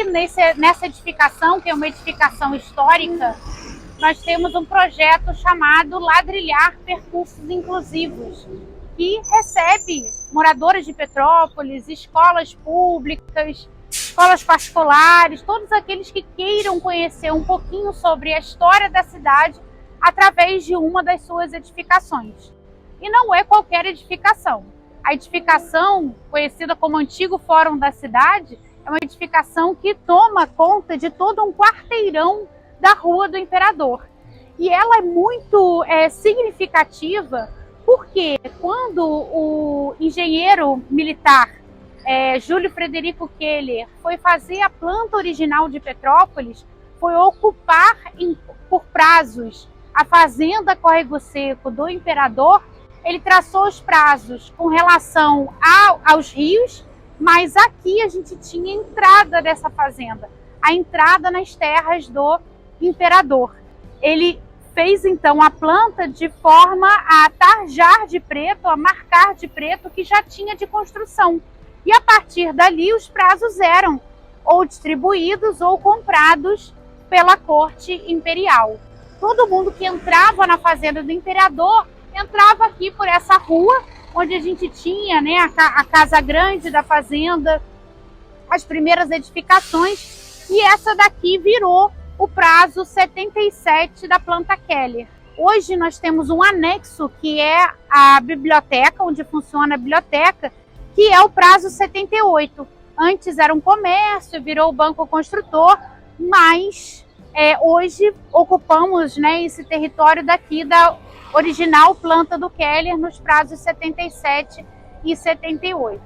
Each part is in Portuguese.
aqui nessa edificação, que é uma edificação histórica, nós temos um projeto chamado Ladrilhar Percursos Inclusivos, que recebe moradores de Petrópolis, escolas públicas, escolas particulares, todos aqueles que queiram conhecer um pouquinho sobre a história da cidade através de uma das suas edificações. E não é qualquer edificação. A edificação, conhecida como Antigo Fórum da Cidade, é uma edificação que toma conta de todo um quarteirão da Rua do Imperador. E ela é muito significativa porque quando o engenheiro militar Júlio Frederico Keller foi fazer a planta original de Petrópolis, foi ocupar por prazos a fazenda Córrego Seco do Imperador. Ele traçou os prazos com relação aos rios, mas aqui a gente tinha a entrada dessa fazenda, a entrada nas terras do Imperador. Ele fez então a planta de forma a tarjar de preto, a marcar de preto que já tinha de construção. E a partir dali os prazos eram ou distribuídos ou comprados pela corte imperial. Todo mundo que entrava na fazenda do Imperador entrava aqui por essa rua, onde a gente tinha, né, a casa grande da fazenda, as primeiras edificações, e essa daqui virou o prazo 77 da planta Keller. Hoje nós temos um anexo que é a biblioteca, onde funciona a biblioteca, que é o prazo 78. Antes era um comércio, virou o banco construtor, mas hoje ocupamos, né, esse território daqui da original planta do Keller nos prazos 77 e 78.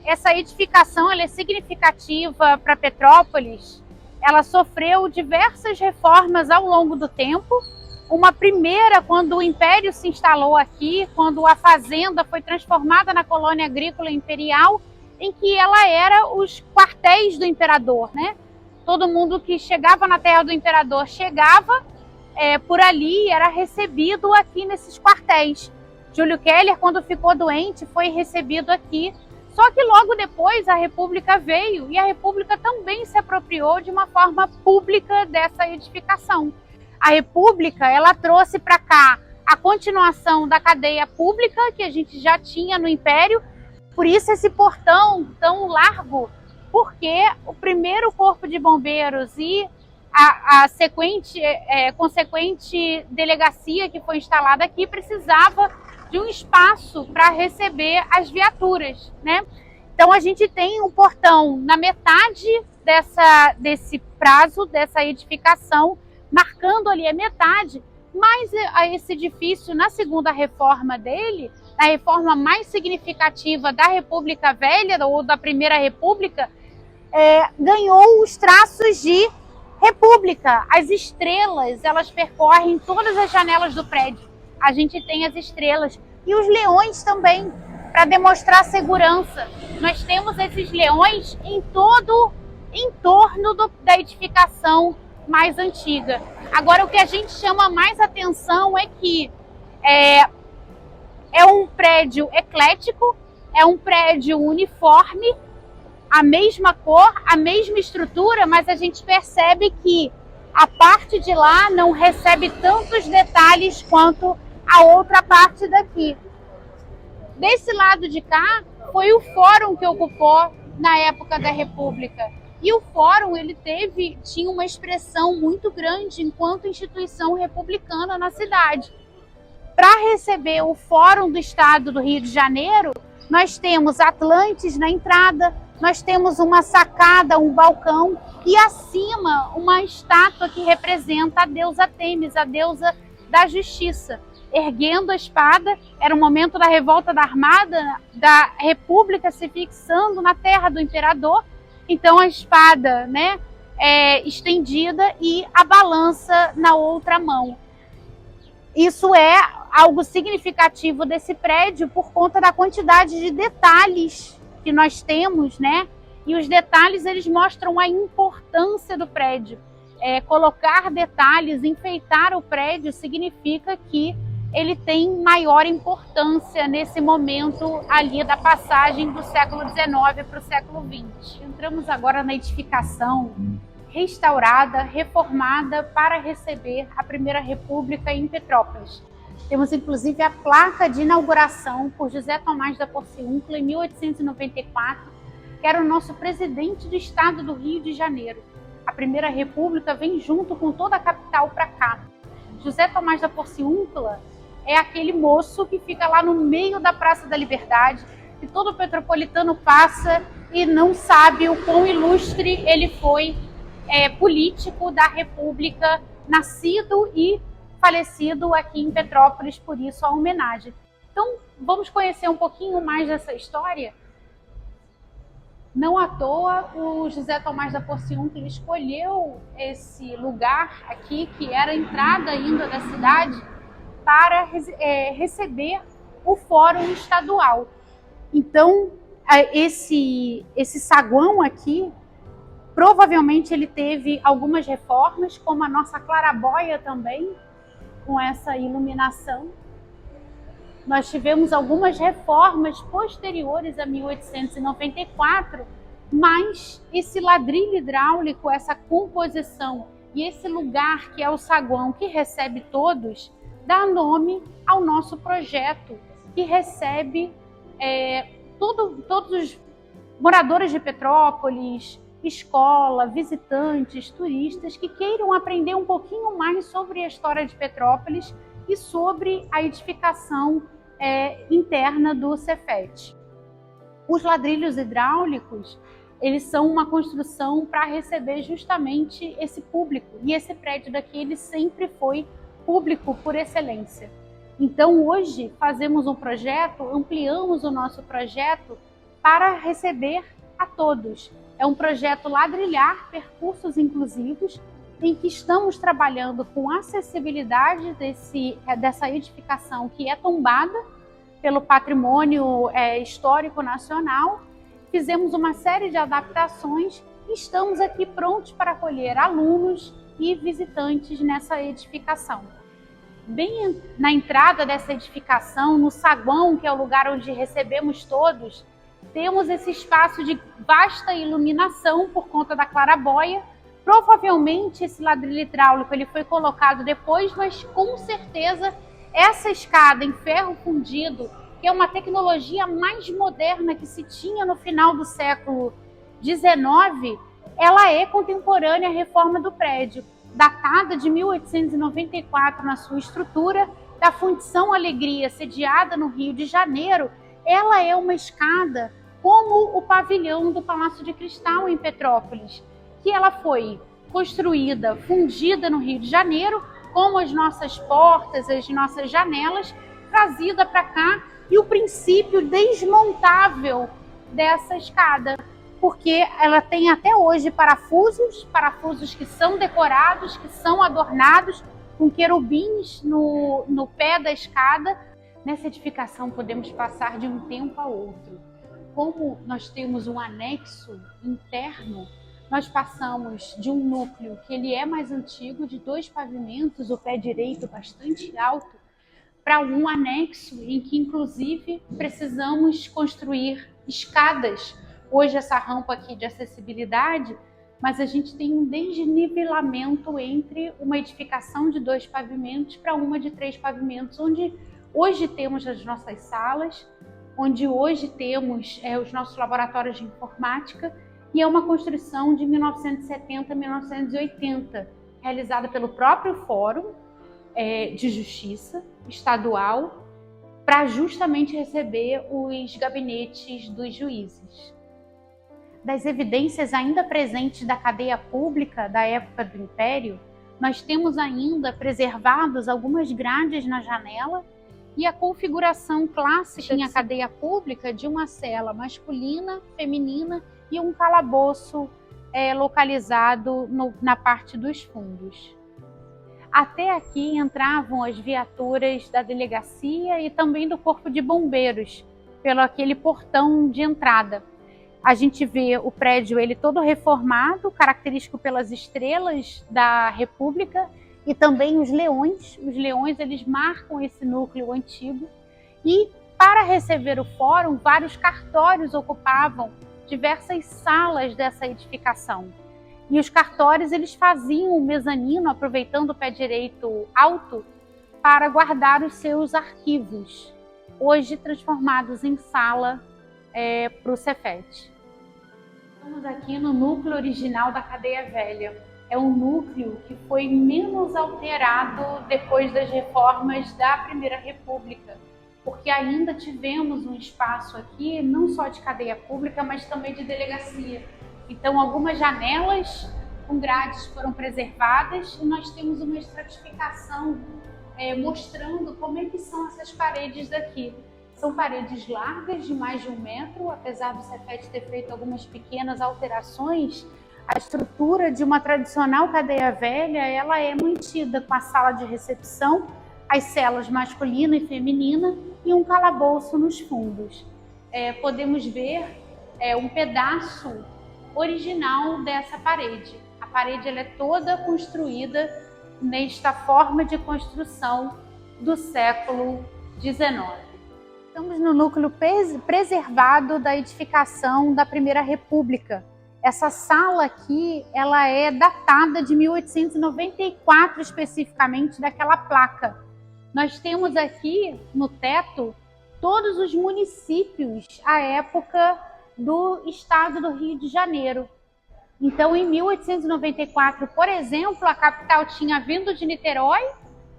Essa edificação ela é significativa para Petrópolis. Ela sofreu diversas reformas ao longo do tempo. Uma primeira, quando o Império se instalou aqui, quando a fazenda foi transformada na colônia agrícola imperial, em que ela era os quartéis do imperador, né? Todo mundo que chegava na terra do imperador chegava por ali, era recebido aqui nesses quartéis. Júlio Keller, quando ficou doente, foi recebido aqui. Só que logo depois a República veio e a República também se apropriou de uma forma pública dessa edificação. A República, ela trouxe para cá a continuação da cadeia pública que a gente já tinha no Império, por isso esse portão tão largo, porque o primeiro corpo de bombeiros e a consequente delegacia que foi instalada aqui precisava de um espaço para receber as viaturas, né? Então a gente tem um portão na metade desse prazo, dessa edificação, marcando ali a metade, mas esse edifício, na segunda reforma dele, na reforma mais significativa da República Velha, ou da Primeira República, ganhou os traços de República. As estrelas, elas percorrem todas as janelas do prédio. A gente tem as estrelas e os leões também, para demonstrar segurança. Nós temos esses leões em todo em torno da edificação mais antiga. Agora, o que a gente chama mais atenção é que é um prédio eclético, é um prédio uniforme, a mesma cor, a mesma estrutura, mas a gente percebe que a parte de lá não recebe tantos detalhes quanto a outra parte daqui. Desse lado de cá, foi o fórum que ocupou na época da República. E o fórum ele tinha uma expressão muito grande enquanto instituição republicana na cidade. Para receber o Fórum do Estado do Rio de Janeiro, nós temos Atlantes na entrada, nós temos uma sacada, um balcão e acima uma estátua que representa a deusa Têmis, a deusa da justiça, erguendo a espada. Era o momento da revolta da Armada, da República se fixando na terra do imperador. Então a espada, né, estendida e a balança na outra mão. Isso é algo significativo desse prédio por conta da quantidade de detalhes que nós temos, né? E os detalhes eles mostram a importância do prédio. Colocar detalhes, enfeitar o prédio significa que ele tem maior importância nesse momento ali da passagem do século XIX para o século XX. Entramos agora na edificação restaurada, reformada para receber a Primeira República em Petrópolis. Temos inclusive a placa de inauguração por José Tomás da Porciúncula em 1894, que era o nosso presidente do estado do Rio de Janeiro. A Primeira República vem junto com toda a capital para cá. José Tomás da Porciúncula é aquele moço que fica lá no meio da Praça da Liberdade, que todo petropolitano passa e não sabe o quão ilustre ele foi, político da República, nascido e falecido aqui em Petrópolis, por isso a homenagem. Então, vamos conhecer um pouquinho mais dessa história? Não à toa, o José Tomás da Porciúncula escolheu esse lugar aqui, que era a entrada ainda da cidade, para receber o Fórum Estadual. Então, esse saguão aqui, provavelmente ele teve algumas reformas, como a nossa clarabóia também, com essa iluminação. Nós tivemos algumas reformas posteriores a 1894, mas esse ladrilho hidráulico, essa composição e esse lugar que é o saguão que recebe todos, dá nome ao nosso projeto, que recebe todos os moradores de Petrópolis, escola, visitantes, turistas que queiram aprender um pouquinho mais sobre a história de Petrópolis e sobre a edificação interna do Cefet. Os ladrilhos hidráulicos, eles são uma construção para receber justamente esse público, e esse prédio daqui ele sempre foi público por excelência. Então hoje fazemos um projeto, ampliamos o nosso projeto para receber a todos. É um projeto ladrilhar percursos inclusivos, em que estamos trabalhando com acessibilidade dessa edificação que é tombada pelo patrimônio histórico nacional. Fizemos uma série de adaptações e estamos aqui prontos para acolher alunos e visitantes nessa edificação. Bem na entrada dessa edificação, no saguão, que é o lugar onde recebemos todos, temos esse espaço de vasta iluminação por conta da clarabóia. Provavelmente esse ladrilho hidráulico ele foi colocado depois, mas com certeza essa escada em ferro fundido, que é uma tecnologia mais moderna que se tinha no final do século XIX, ela é contemporânea à reforma do prédio, datada de 1894 na sua estrutura, da Fundição Alegria, sediada no Rio de Janeiro. Ela é uma escada como o pavilhão do Palácio de Cristal em Petrópolis, que ela foi construída, fundida no Rio de Janeiro, como as nossas portas, as nossas janelas, trazida para cá, e o princípio desmontável dessa escada, porque ela tem até hoje parafusos que são decorados, que são adornados com querubins no pé da escada. Nessa edificação podemos passar de um tempo a outro. Como nós temos um anexo interno, nós passamos de um núcleo que ele é mais antigo, de 2 pavimentos, o pé direito bastante alto, para um anexo em que inclusive precisamos construir escadas. Hoje essa rampa aqui de acessibilidade, mas a gente tem um desnivelamento entre uma edificação de 2 pavimentos para uma de 3 pavimentos, onde hoje temos as nossas salas, onde hoje temos os nossos laboratórios de informática, e é uma construção de 1970 a 1980, realizada pelo próprio Fórum de Justiça Estadual, para justamente receber os gabinetes dos juízes. Das evidências ainda presentes da cadeia pública da época do Império, nós temos ainda preservados algumas grades na janela e a configuração clássica em a cadeia pública de uma cela masculina, feminina e um calabouço localizado na parte dos fundos. Até aqui entravam as viaturas da delegacia e também do Corpo de Bombeiros, pelo aquele portão de entrada. A gente vê o prédio ele todo reformado, característico pelas estrelas da República, e também os leões. Os leões, eles marcam esse núcleo antigo. E para receber o fórum, vários cartórios ocupavam diversas salas dessa edificação. E os cartórios, eles faziam o mezanino, aproveitando o pé direito alto, para guardar os seus arquivos, hoje transformados em sala para o Cefet. Estamos aqui no núcleo original da Cadeia Velha. É um núcleo que foi menos alterado depois das reformas da Primeira República, porque ainda tivemos um espaço aqui, não só de cadeia pública, mas também de delegacia. Então, algumas janelas com grades foram preservadas e nós temos uma estratificação mostrando como é que são essas paredes daqui. São paredes largas de mais de 1 metro, apesar do Cefet ter feito algumas pequenas alterações, a estrutura de uma tradicional cadeia velha, ela é mantida com a sala de recepção, as celas masculina e feminina e um calabouço nos fundos. Podemos ver um pedaço original dessa parede. A parede ela é toda construída nesta forma de construção do século XIX. Estamos no núcleo preservado da edificação da Primeira República. Essa sala aqui, ela é datada de 1894 especificamente, daquela placa. Nós temos aqui no teto todos os municípios à época do estado do Rio de Janeiro. Então, em 1894, por exemplo, a capital tinha vindo de Niterói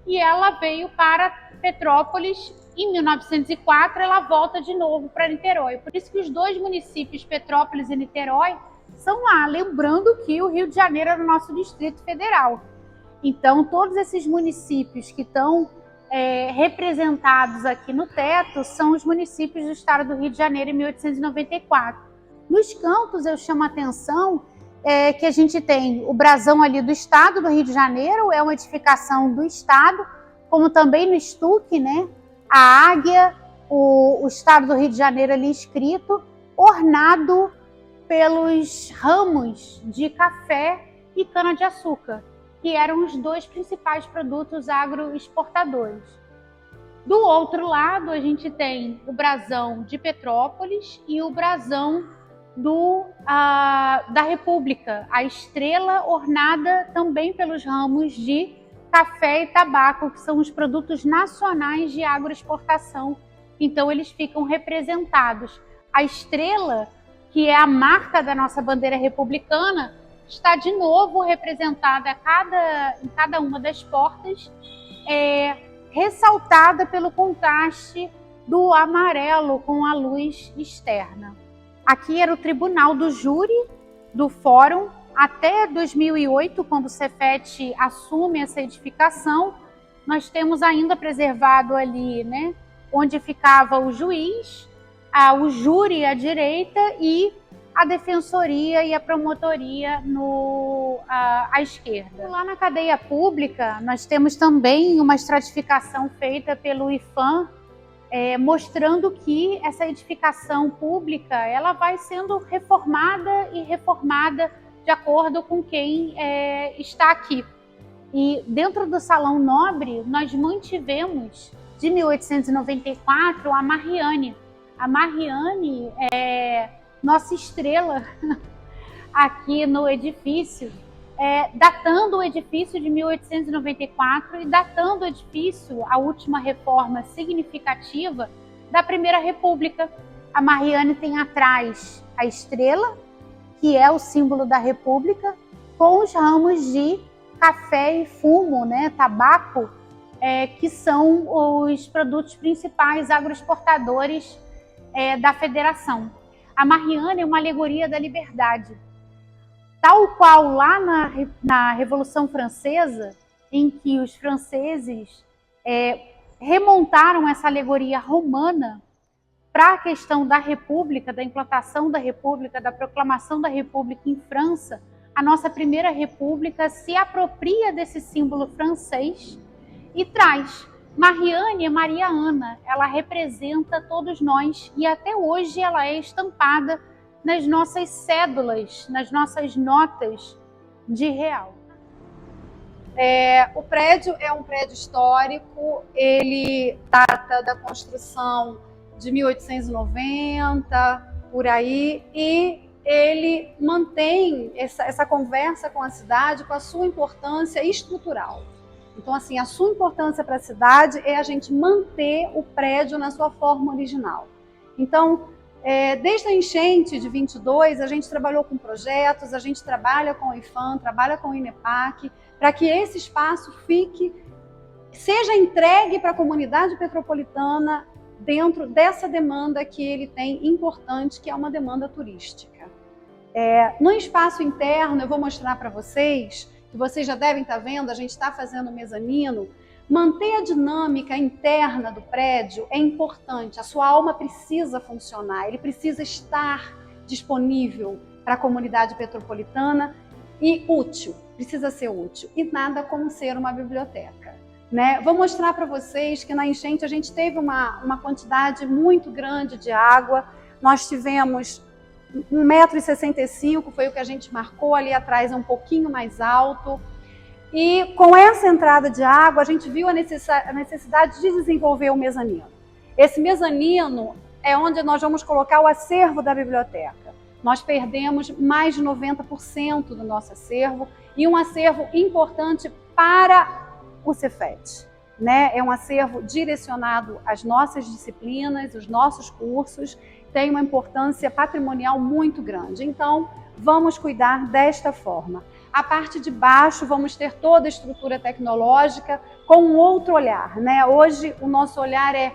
e ela veio para Petrópolis. Em 1904, ela volta de novo para Niterói. Por isso que os dois municípios, Petrópolis e Niterói, são lá, lembrando que o Rio de Janeiro era o nosso Distrito Federal. Então, todos esses municípios que estão representados aqui no teto são os municípios do estado do Rio de Janeiro em 1894. Nos cantos, eu chamo a atenção que a gente tem o brasão ali do estado do Rio de Janeiro, é uma edificação do estado, como também no estuque, né? A águia, o estado do Rio de Janeiro ali escrito, ornado pelos ramos de café e cana-de-açúcar, que eram os dois principais produtos agroexportadores. Do outro lado, a gente tem o brasão de Petrópolis e o brasão da República, a estrela ornada também pelos ramos de café e tabaco, que são os produtos nacionais de agroexportação. Então, eles ficam representados. A estrela, que é a marca da nossa bandeira republicana, está de novo representada em cada uma das portas, ressaltada pelo contraste do amarelo com a luz externa. Aqui era o tribunal do júri do fórum. Até 2008, quando o Cefet assume essa edificação, nós temos ainda preservado ali, né, onde ficava o juiz, o júri à direita e a defensoria e a promotoria à esquerda. Lá na cadeia pública, nós temos também uma estratificação feita pelo IPHAN, mostrando que essa edificação pública ela vai sendo reformada e reformada de acordo com quem está aqui. E dentro do Salão Nobre, nós mantivemos, de 1894, a Mariane. A Mariane é nossa estrela aqui no edifício, datando o edifício de 1894 e datando o edifício, a última reforma significativa da Primeira República. A Mariane tem atrás a estrela, que é o símbolo da República, com os ramos de café e fumo, né, tabaco, que são os produtos principais agroexportadores da Federação. A Mariane é uma alegoria da liberdade. Tal qual lá na Revolução Francesa, em que os franceses remontaram essa alegoria romana para a questão da República, da implantação da República, da proclamação da República em França, a nossa Primeira República se apropria desse símbolo francês e traz. Mariane é Maria Ana, ela representa todos nós e até hoje ela é estampada nas nossas cédulas, nas nossas notas de real. O prédio é um prédio histórico, ele data da construção de 1890, por aí, e ele mantém essa conversa com a cidade, com a sua importância estrutural. Então, assim, a sua importância para a cidade é a gente manter o prédio na sua forma original. Então, desde a enchente de 22, a gente trabalhou com projetos, a gente trabalha com o IPHAN, trabalha com o INEPAC, para que esse espaço seja entregue para a comunidade petropolitana dentro dessa demanda que ele tem importante, que é uma demanda turística. No espaço interno, eu vou mostrar para vocês, que vocês já devem estar vendo, a gente está fazendo mezanino. Manter a dinâmica interna do prédio é importante, a sua alma precisa funcionar, ele precisa estar disponível para a comunidade petropolitana e útil, precisa ser útil, e nada como ser uma biblioteca. Né? Vou mostrar para vocês que na enchente a gente teve uma quantidade muito grande de água, nós tivemos 1,65 m, foi o que a gente marcou, ali atrás é um pouquinho mais alto. E com essa entrada de água, a gente viu a necessidade de desenvolver o mezanino. Esse mezanino é onde nós vamos colocar o acervo da biblioteca. Nós perdemos mais de 90% do nosso acervo, e um acervo importante para o Cefet. Né? É um acervo direcionado às nossas disciplinas, os nossos cursos, tem uma importância patrimonial muito grande. Então, vamos cuidar desta forma. A parte de baixo, vamos ter toda a estrutura tecnológica com um outro olhar. Né? Hoje, o nosso olhar é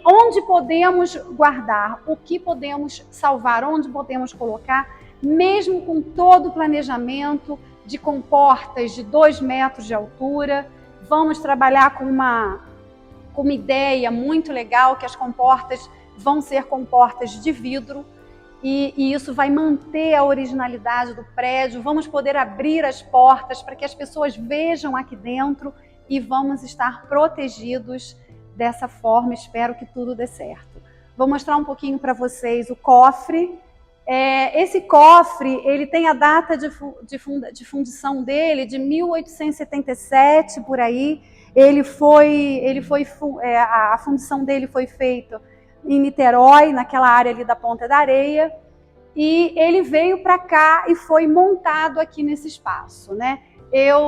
onde podemos guardar, o que podemos salvar, onde podemos colocar, mesmo com todo o planejamento de comportas de 2 metros de altura. Vamos trabalhar com uma ideia muito legal, que as comportas vão ser comportas de vidro, e isso vai manter a originalidade do prédio. Vamos poder abrir as portas para que as pessoas vejam aqui dentro, e vamos estar protegidos dessa forma. Espero que tudo dê certo. Vou mostrar um pouquinho para vocês o cofre. Esse cofre, ele tem a data de fundição dele de 1877, por aí. A fundição dele foi feita em Niterói, naquela área ali da Ponta da Areia, e ele veio para cá e foi montado aqui nesse espaço, né?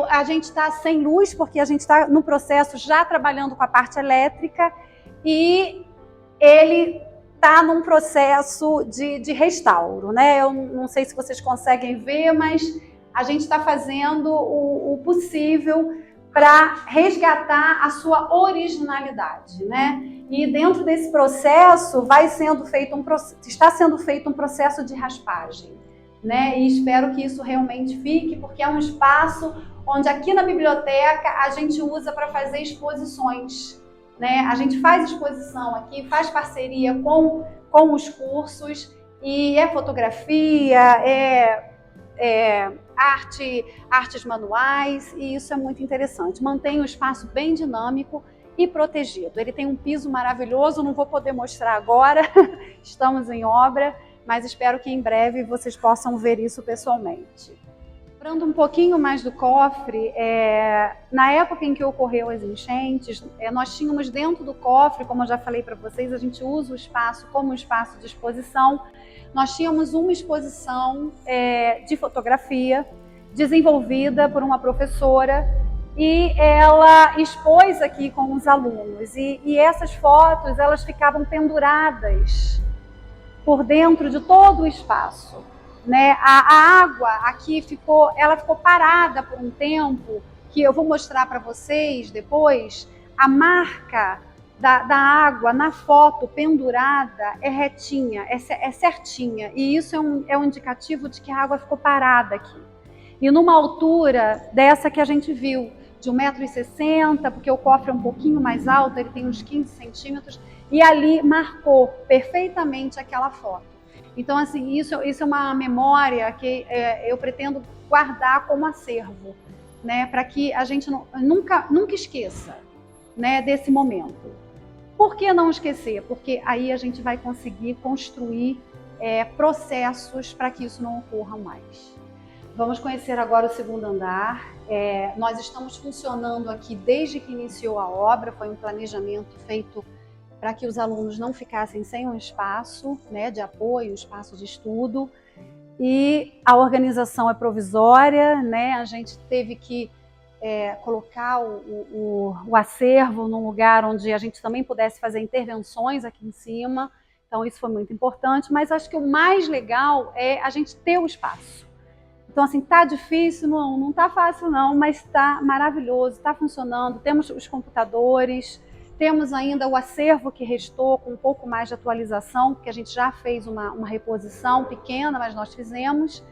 A gente está sem luz, porque a gente está no processo já trabalhando com a parte elétrica, e ele está num processo de restauro, né? Eu não sei se vocês conseguem ver, mas a gente está fazendo o possível para resgatar a sua originalidade, né? E dentro desse processo está sendo feito um processo de raspagem, né? E espero que isso realmente fique, porque é um espaço onde aqui na biblioteca a gente usa para fazer exposições, né? A gente faz exposição aqui, faz parceria com os cursos, e fotografia, artes manuais, e isso é muito interessante. Mantém o espaço bem dinâmico e protegido. Ele tem um piso maravilhoso, não vou poder mostrar agora, estamos em obra, mas espero que em breve vocês possam ver isso pessoalmente. Lembrando um pouquinho mais do cofre, na época em que ocorreu as enchentes, nós tínhamos dentro do cofre, como eu já falei para vocês, a gente usa o espaço como um espaço de exposição. Nós tínhamos uma exposição de fotografia desenvolvida por uma professora, e ela expôs aqui com os alunos, e essas fotos elas ficavam penduradas por dentro de todo o espaço. Né? A água aqui ficou parada por um tempo, que eu vou mostrar para vocês depois. A marca da água na foto pendurada é retinha, é certinha, e isso é um indicativo de que a água ficou parada aqui. E numa altura dessa que a gente viu, de 1,60 m, porque o cofre é um pouquinho mais alto, ele tem uns 15 centímetros, e ali marcou perfeitamente aquela foto. Então, assim, isso é uma memória que eu pretendo guardar como acervo, né, para que a gente nunca esqueça, né, desse momento. Por que não esquecer? Porque aí a gente vai conseguir construir processos para que isso não ocorra mais. Vamos conhecer agora o segundo andar. Nós estamos funcionando aqui desde que iniciou a obra, foi um planejamento feito para que os alunos não ficassem sem um espaço, né, de apoio, um espaço de estudo. E a organização é provisória, né? A gente teve que colocar o acervo num lugar onde a gente também pudesse fazer intervenções aqui em cima. Então isso foi muito importante, mas acho que o mais legal é a gente ter o espaço. Então assim, tá difícil, não tá fácil não, mas tá maravilhoso, tá funcionando, temos os computadores, temos ainda o acervo que restou com um pouco mais de atualização, porque a gente já fez uma reposição pequena, mas nós fizemos,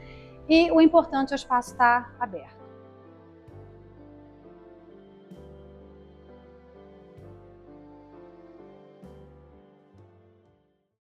e o importante é o espaço estar aberto.